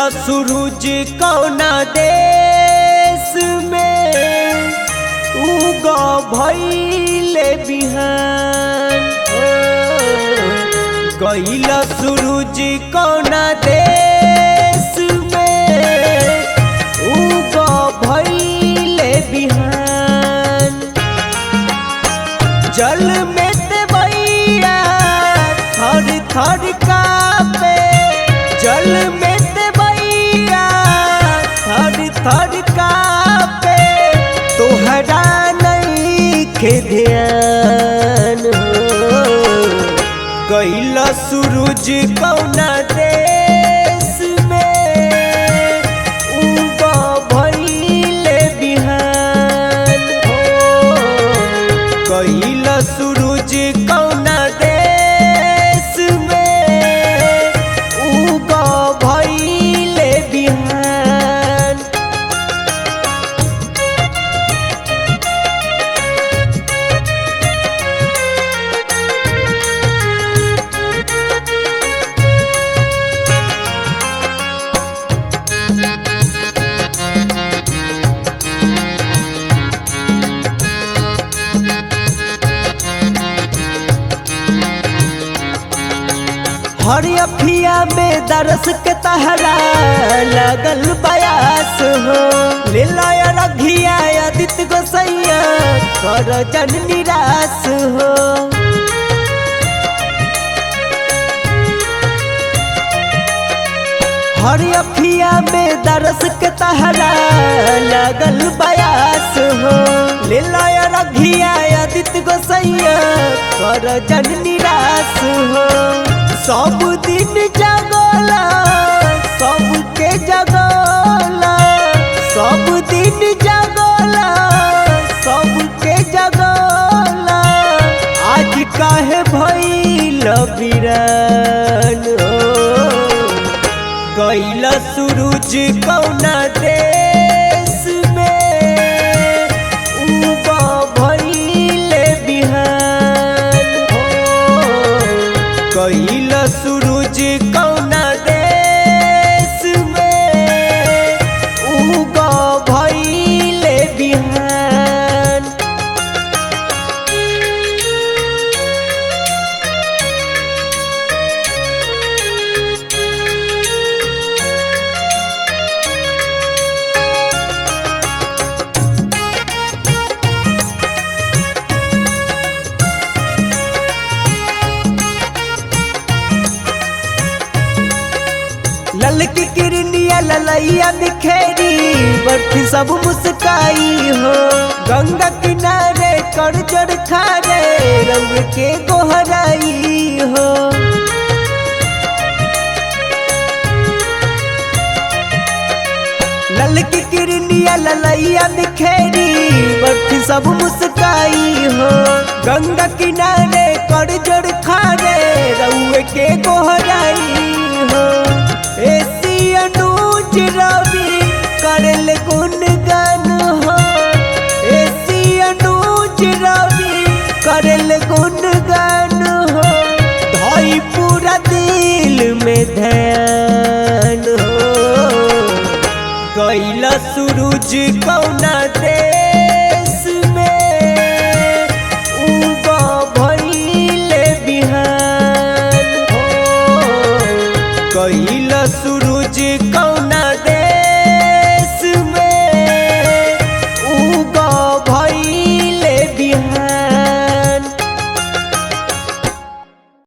गइला सूरज कौना देश में उगा भइले बिहान। गइला सूरज कौना देश में उगा भइले बिहान। जल में देवैया थर थर कांपे, जल में देवैया थर थर कांपे, तोहरा नइखे ध्यान हो। गइला सूरज कौना देश में उगा भइले बिहान हो। गइला सूरज कौना देश में उगा भइले बिहान। हरियफिया में दरस के तहरा लगल बयास हो। लीलाया रघिया आदित्य गोसैया कर जन निराश हो। हरियफिया में दरस के तहरा लगल बयास हो। लीलाया रघिया आदित्य गोसैया कर जन निराश हो। सब दिन जगला सबके जगला, सब दिन जगला सबके जगला, आज काहे भइल बिरान हो। गइला सूरज कौना देश में उगा भइले बिहान हो। गइला सूरज कौना देश में उगा भइले बिहान। ललकी किरनिया ललैया बिखेरी बरखी सब मुस्काई हो। गंगा किनारे कर जड़ खारे रंग के गोहराई हो। ललकी किरनिया ललैया बिखेरी बरखी सब मुस्काई हो। गंगा किनारे कर जड़ खारे रंग के गोहराई हो। ऐसी अनुज रवि करल गुणगान हो। ऐसी अनुज रवि करल गुणगान हो। धाई पूरा दिल में ध्यान हो। गइला सूरज कौना देश में उगा भइले बिहान हो। गइला सूरज कौना